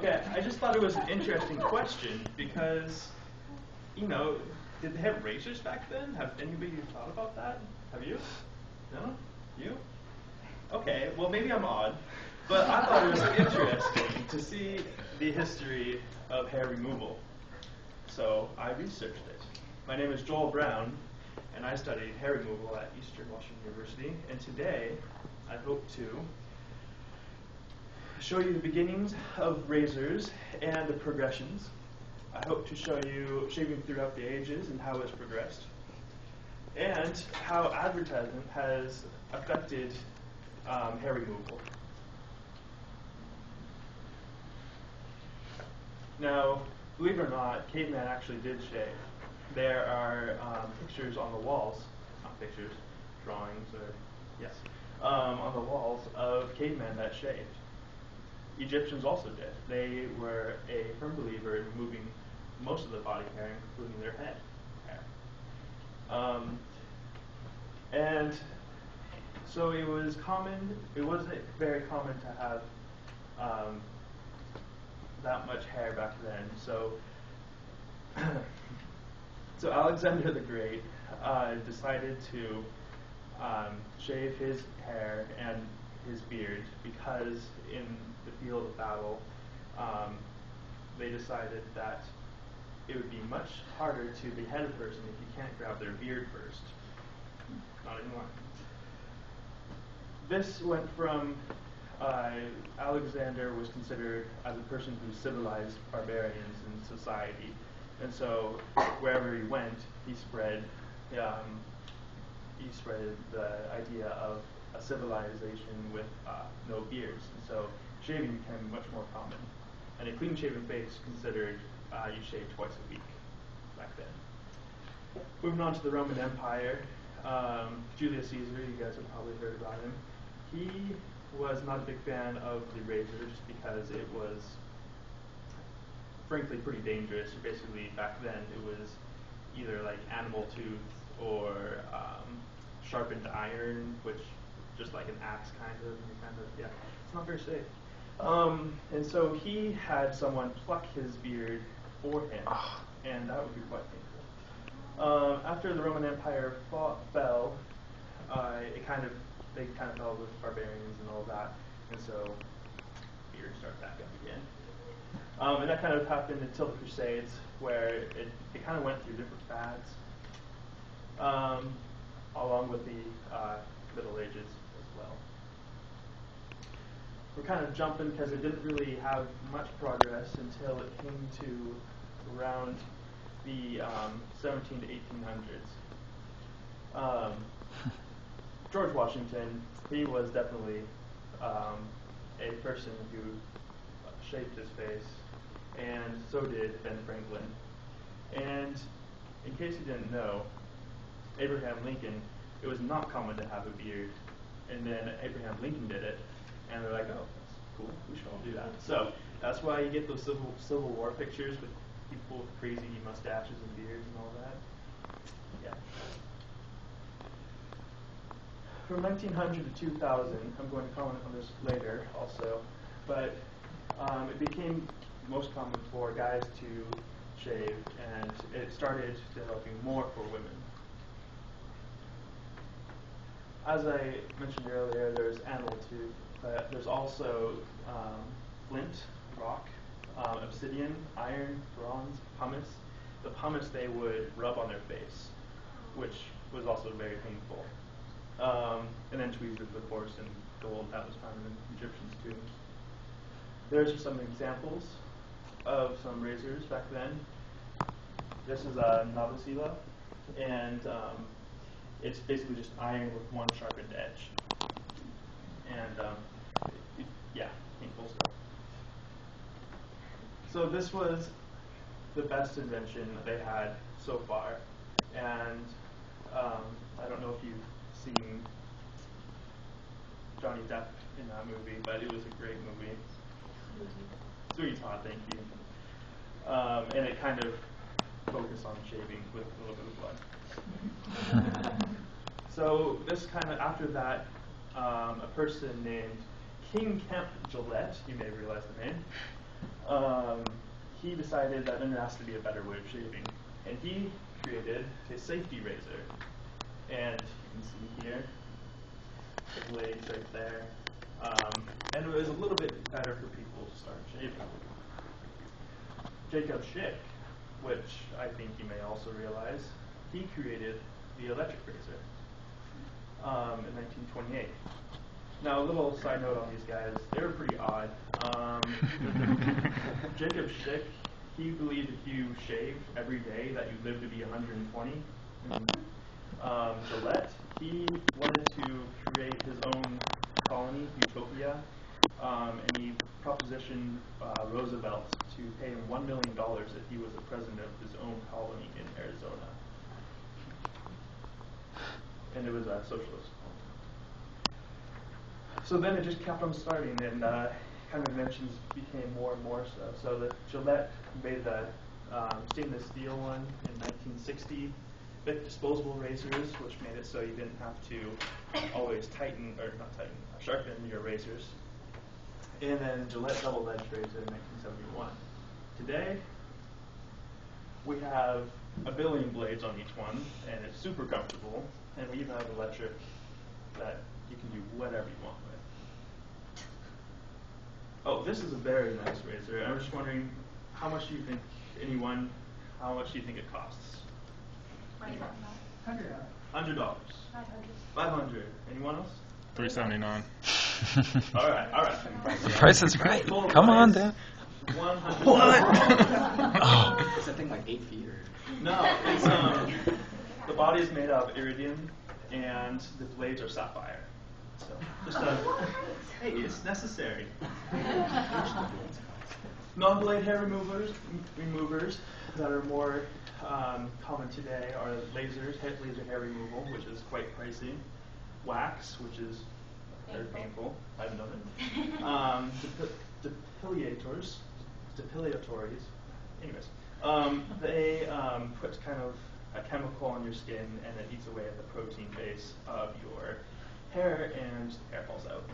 Okay, I just thought it was an interesting question because, you know, did they have razors back then? Have anybody thought about that? Have you? No? You? Okay, well maybe I'm odd, but I thought it was interesting to see the history of hair removal. So I researched it. My name is Joel Brown, and I studied hair removal at Eastern Washington University, and today I hope to show you the beginnings of razors and the progressions. I hope to show you shaving throughout the ages and how it's progressed, and how advertisement has affected hair removal. Now, believe it or not, caveman actually did shave. There are pictures on the walls, not pictures, drawings, or yes, on the walls of cavemen that shaved. Egyptians also did. They were a firm believer in removing most of the body hair, including their head hair. And so it was common, it wasn't very common to have that much hair back then. So, so Alexander the Great decided to shave his hair and his beard because in the field of battle, they decided that it would be much harder to behead a person if you can't grab their beard first. Not anymore. This went from Alexander was considered as a person who civilized barbarians in society, and so wherever he went, he spread the idea of a civilization with no beards. And so shaving became much more common. And a clean-shaven face considered you shave twice a week back then. Moving on to the Roman Empire, Julius Caesar, you guys have probably heard about him. He was not a big fan of the razor just because it was frankly pretty dangerous. Basically, back then it was either like animal tooth or sharpened iron, which just like an axe kind of, yeah, it's not very safe. And so he had someone pluck his beard for him, and that would be quite painful. After the Roman Empire fell, they kind of fell with barbarians and all that, and so beards started back up again. And that kind of happened until the Crusades, where it kind of went through different fads, along with the Middle Ages as well. We're kind of jumping because it didn't really have much progress until it came to around the 17 to 1800s. George Washington, he was definitely a person who shaved his face, and so did Ben Franklin. And in case you didn't know, Abraham Lincoln, it was not common to have a beard, and then Abraham Lincoln did it, and they're like, oh, that's cool, we should all do that. So that's why you get those Civil War pictures with people with crazy mustaches and beards and all that. Yeah. From 1900 to 2000, I'm going to comment on this later also, but it became most common for guys to shave, and it started developing more for women. As I mentioned earlier, there's animal tooth, but there's also flint, rock, obsidian, iron, bronze, pumice. The pumice they would rub on their face, which was also very painful. And then tweezers with horse and gold, that was found in Egyptians' tombs. There's some examples of some razors back then. This is a Navasila, and it's basically just iron with one sharpened edge. And yeah, painful stuff. So this was the best invention that they had so far, and I don't know if you've seen Johnny Depp in that movie, but it was a great movie. Sweet Todd, thank you. And it kind of focused on shaving with a little bit of blood. So this kind of, after that, a person named King Kemp Gillette, you may realize the name, he decided that there has to be a better way of shaving. And he created a safety razor. And you can see here, the blades right there. And it was a little bit better for people to start shaving. Jacob Schick, which I think you may also realize, he created the electric razor in 1928. Now, a little side note on these guys, they were pretty odd. Jacob Schick, he believed if you shaved every day that you lived to be 120. Gillette, he wanted to create his own colony, Utopia, and he propositioned Roosevelt to pay him $1 million if he was the president of his own colony in Arizona. And it was a socialist. So then it just kept on starting, and kind of inventions became more and more so. So the Gillette made the stainless steel one in 1960, with disposable razors, which made it so you didn't have to always sharpen your razors. And then Gillette double-edged razor in 1971. Today, we have a billion blades on each one, and it's super comfortable, and we even have electric that you can do whatever you want with. Oh, this is a very nice razor. I'm just wondering, how much do you think it costs? $100. $100. $500. Anyone else? $379. All right. The price is right. Full Come on, price, Dan. $100. Oh. Is that thing like 8 feet or? No, it's the body is made of iridium, and the blades are sapphire. So just hey, it's necessary. Non-blade hair removers that are more common today are laser hair removal, which is quite pricey. Wax, which is very painful. I didn't know that. Depilators. Anyways, they put kind of a chemical on your skin, and it eats away at the protein base of your hair, and the hair falls out.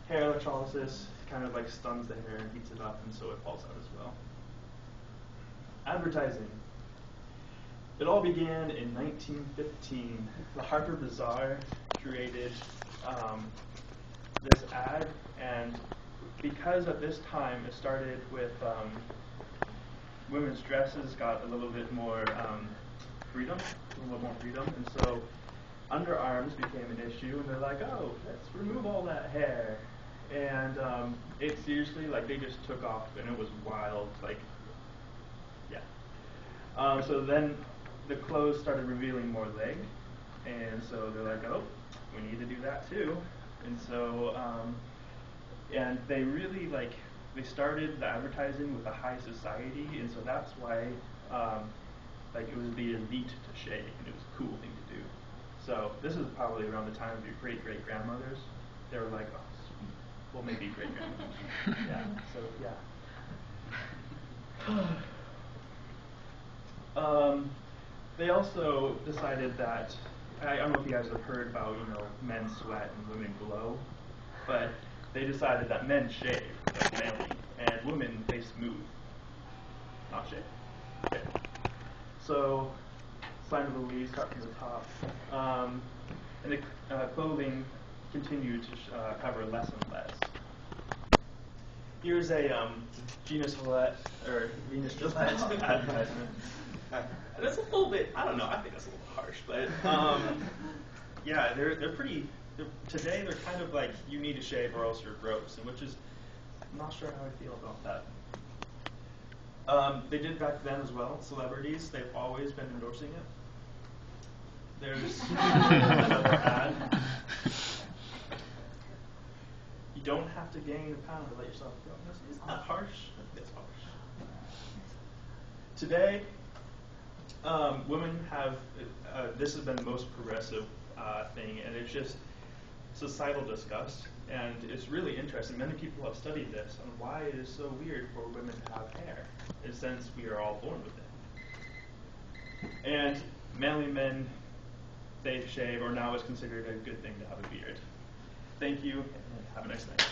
Hair electrolysis kind of like stuns the hair and heats it up, and so it falls out as well. Advertising. It all began in 1915. The Harper Bazaar created this ad, and because at this time it started with women's dresses got a little bit more freedom, and so underarms became an issue, and they're like, oh, let's remove all that hair. And it seriously, like, they just took off, and it was wild, like, yeah. So then the clothes started revealing more leg, and so they're like, oh, we need to do that too. And so, and they really, like, they started the advertising with the high society, and so that's why, like, it was the elite to shave, and it was a cool thing to do. So this is probably around the time of your great-great-grandmothers. They were like, oh, sweet. Well, maybe great-grandmothers. Yeah, so, yeah. They also decided that, I don't know if you guys have heard about, men sweat and women glow, but they decided that men shave, like manly, and women, they smooth, not shave. Okay. So, sign of the leaves, start from the top. And the clothing continued to cover less and less. Here's a Venus Gillette advertisement. That's a little bit, I don't know, I think that's a little harsh, but yeah, they're pretty, today they're kind of like, you need to shave or else you're gross, and which is, I'm not sure how I feel about that. They did back then as well, celebrities, they've always been endorsing it. There's another ad. You don't have to gain a pound to let yourself go. It's not harsh. It's harsh. Today, women have, this has been the most progressive thing, and it's just societal disgust. And it's really interesting. Many people have studied this on why it is so weird for women to have hair, since we are all born with it. And manly men, they shave, or now is considered a good thing to have a beard. Thank you, and have a nice night.